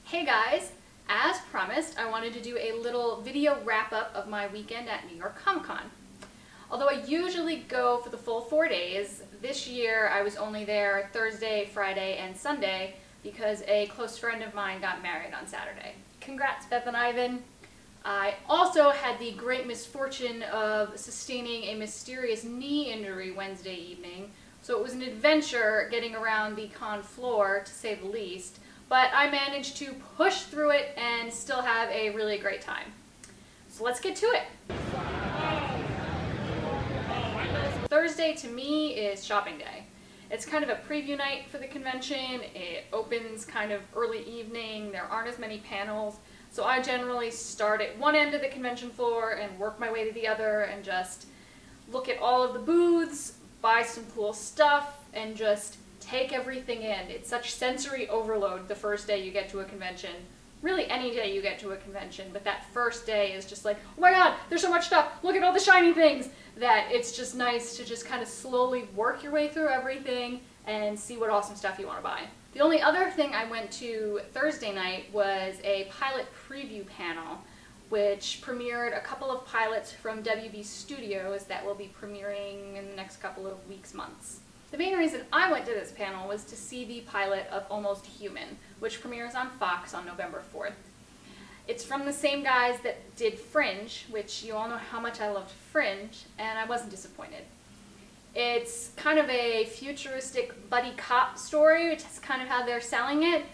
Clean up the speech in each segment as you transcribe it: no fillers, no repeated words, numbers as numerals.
Hey guys, as promised, I wanted to do a little video wrap-up of my weekend at New York Comic Con. Although I usually go for the full 4 days, this year I was only there Thursday, Friday, and Sunday because a close friend of mine got married on Saturday. Congrats, Beth and Ivan! I also had the great misfortune of sustaining a mysterious knee injury Wednesday evening, so it was an adventure getting around the con floor, to say the least. But I managed to push through it and still have a really great time. So let's get to it. Thursday to me is shopping day. It's kind of a preview night for the convention. It opens kind of early evening. There aren't as many panels. So I generally start at one end of the convention floor and work my way to the other and just look at all of the booths, buy some cool stuff, and just take everything in. It's such sensory overload the first day you get to a convention. Really any day you get to a convention, but that first day is just like, oh my god, there's so much stuff, look at all the shiny things, that it's just nice to just kind of slowly work your way through everything and see what awesome stuff you want to buy. The only other thing I went to Thursday night was a pilot preview panel, which premiered a couple of pilots from WB Studios that will be premiering in the next couple of weeks, months. The main reason I went to this panel was to see the pilot of Almost Human, which premieres on Fox on November 4th. It's from the same guys that did Fringe, which you all know how much I loved Fringe, and I wasn't disappointed. It's kind of a futuristic buddy cop story, which is kind of how they're selling it,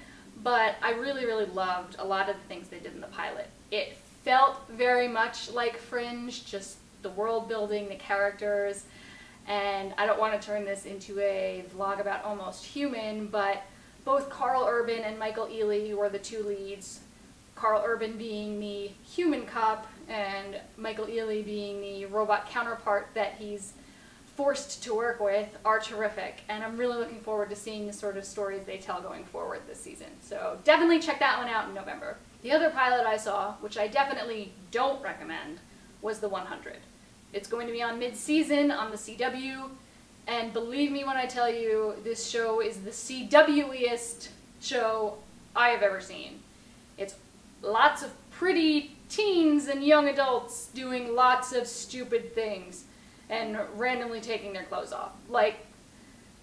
but I really, really loved a lot of the things they did in the pilot. It felt very much like Fringe, just the world building, the characters. And I don't want to turn this into a vlog about Almost Human, but both Carl Urban and Michael Ealy were the two leads. Carl Urban being the human cop and Michael Ealy being the robot counterpart that he's forced to work with are terrific. And I'm really looking forward to seeing the sort of stories they tell going forward this season. So definitely check that one out in November. The other pilot I saw, which I definitely don't recommend, was The 100. It's going to be on mid-season on the CW, and believe me when I tell you, this show is the CW-iest show I have ever seen. It's lots of pretty teens and young adults doing lots of stupid things and randomly taking their clothes off. Like,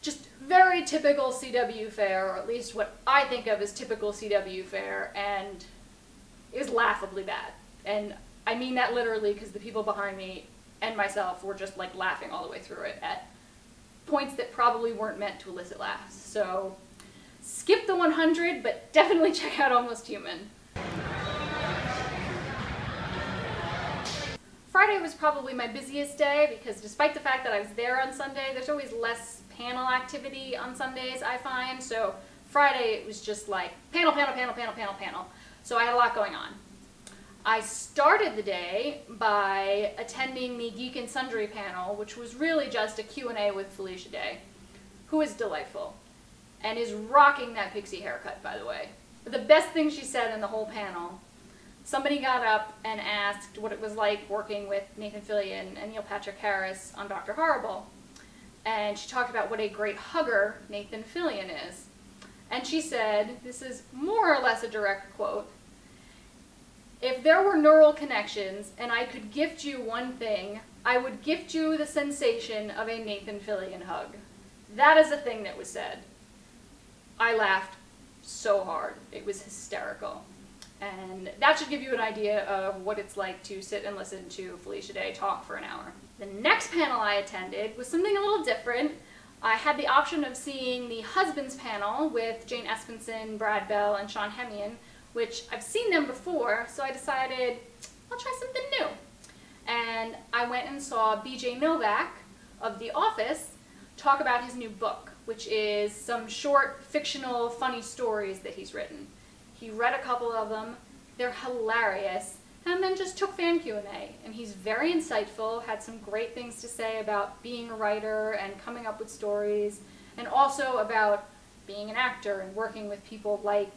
just very typical CW fare, or at least what I think of as typical CW fare, and it was laughably bad. And I mean that literally because the people behind me and myself were just like laughing all the way through it at points that probably weren't meant to elicit laughs. So skip The 100, but definitely check out Almost Human. Friday was probably my busiest day because despite the fact that I was there on Sunday, there's always less panel activity on Sundays, I find. So Friday it was just like panel, panel, panel, panel, panel, panel. So I had a lot going on. I started the day by attending the Geek and Sundry panel, which was really just a Q&A with Felicia Day, who is delightful, and is rocking that pixie haircut, by the way. But the best thing she said in the whole panel, somebody got up and asked what it was like working with Nathan Fillion and Neil Patrick Harris on Dr. Horrible, and she talked about what a great hugger Nathan Fillion is. And she said, this is more or less a direct quote, "If there were neural connections and I could gift you one thing, I would gift you the sensation of a Nathan Fillion hug." That is a thing that was said. I laughed so hard. It was hysterical. And that should give you an idea of what it's like to sit and listen to Felicia Day talk for an hour. The next panel I attended was something a little different. I had the option of seeing the Husbands panel with Jane Espenson, Brad Bell, and Sean Hemian, which I've seen them before, so I decided I'll try something new. And I went and saw BJ Novak of The Office talk about his new book, which is some short, fictional, funny stories that he's written. He read a couple of them, they're hilarious, and then just took fan Q&A. And he's very insightful, had some great things to say about being a writer and coming up with stories, and also about being an actor and working with people like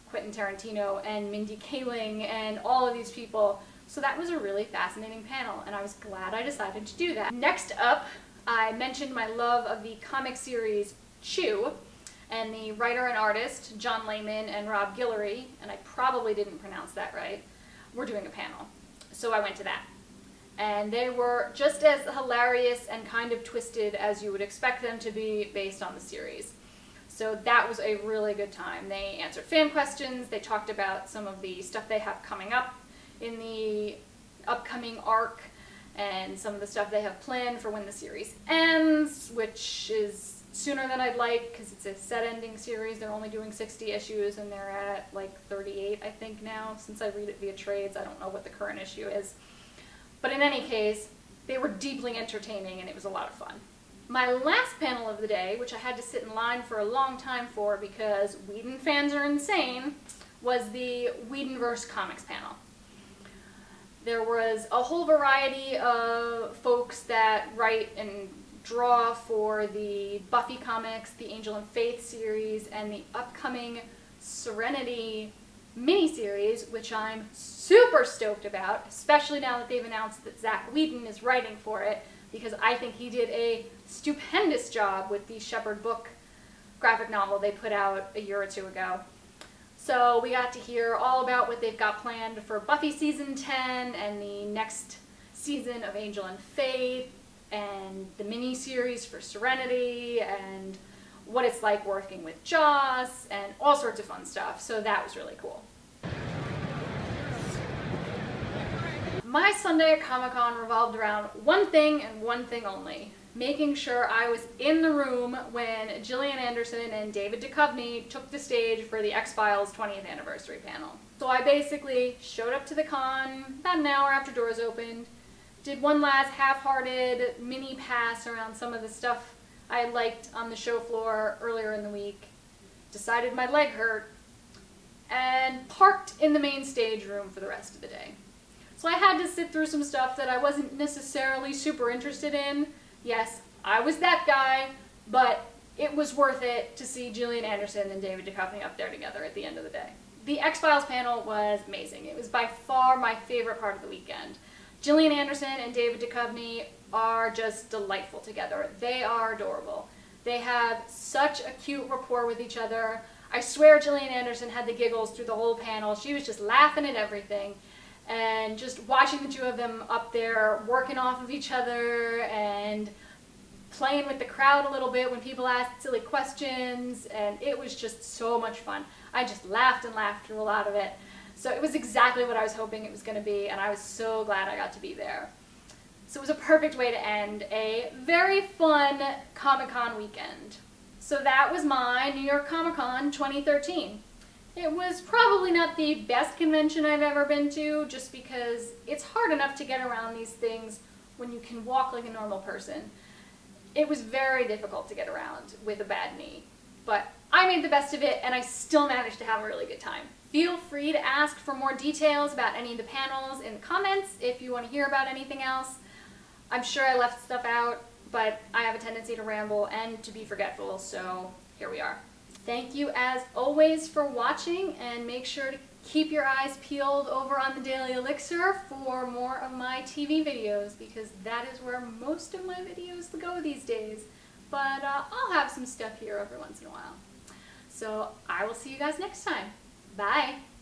Quentin Tarantino and Mindy Kaling and all of these people. So that was a really fascinating panel, and I was glad I decided to do that. Next up, I mentioned my love of the comic series Chew, and the writer and artist, John Layman and Rob Guillory, and I probably didn't pronounce that right, were doing a panel. So I went to that. And they were just as hilarious and kind of twisted as you would expect them to be based on the series. So that was a really good time. They answered fan questions, they talked about some of the stuff they have coming up in the upcoming arc, and some of the stuff they have planned for when the series ends, which is sooner than I'd like because it's a set-ending series. They're only doing 60 issues and they're at like 38, I think, now. Since I read it via trades, I don't know what the current issue is. But in any case, they were deeply entertaining and it was a lot of fun. My last panel of the day, which I had to sit in line for a long time for because Whedon fans are insane, was the Whedonverse Comics panel. There was a whole variety of folks that write and draw for the Buffy comics, the Angel and Faith series, and the upcoming Serenity miniseries, which I'm super stoked about, especially now that they've announced that Zach Whedon is writing for it, because I think he did a stupendous job with the Shepherd book graphic novel they put out a year or two ago. So we got to hear all about what they've got planned for Buffy Season 10 and the next season of Angel and Faith and the mini-series for Serenity and what it's like working with Joss and all sorts of fun stuff. So that was really cool. My Sunday at Comic-Con revolved around one thing and one thing only: making sure I was in the room when Gillian Anderson and David Duchovny took the stage for the X-Files 20th anniversary panel. So I basically showed up to the con about an hour after doors opened, did one last half-hearted mini pass around some of the stuff I liked on the show floor earlier in the week, decided my leg hurt, and parked in the main stage room for the rest of the day. So I had to sit through some stuff that I wasn't necessarily super interested in. Yes, I was that guy, but it was worth it to see Gillian Anderson and David Duchovny up there together at the end of the day. The X-Files panel was amazing. It was by far my favorite part of the weekend. Gillian Anderson and David Duchovny are just delightful together. They are adorable. They have such a cute rapport with each other. I swear Gillian Anderson had the giggles through the whole panel. She was just laughing at everything. And just watching the two of them up there working off of each other and playing with the crowd a little bit when people asked silly questions, and it was just so much fun. I just laughed and laughed through a lot of it. So it was exactly what I was hoping it was going to be, and I was so glad I got to be there. So it was a perfect way to end a very fun Comic-Con weekend. So that was my New York Comic-Con 2013. It was probably not the best convention I've ever been to, just because it's hard enough to get around these things when you can walk like a normal person. It was very difficult to get around with a bad knee, but I made the best of it and I still managed to have a really good time. Feel free to ask for more details about any of the panels in the comments if you want to hear about anything else. I'm sure I left stuff out, but I have a tendency to ramble and to be forgetful, so here we are. Thank you as always for watching, and make sure to keep your eyes peeled over on the Daily Elixir for more of my TV videos, because that is where most of my videos go these days. But I'll have some stuff here every once in a while. So I will see you guys next time. Bye!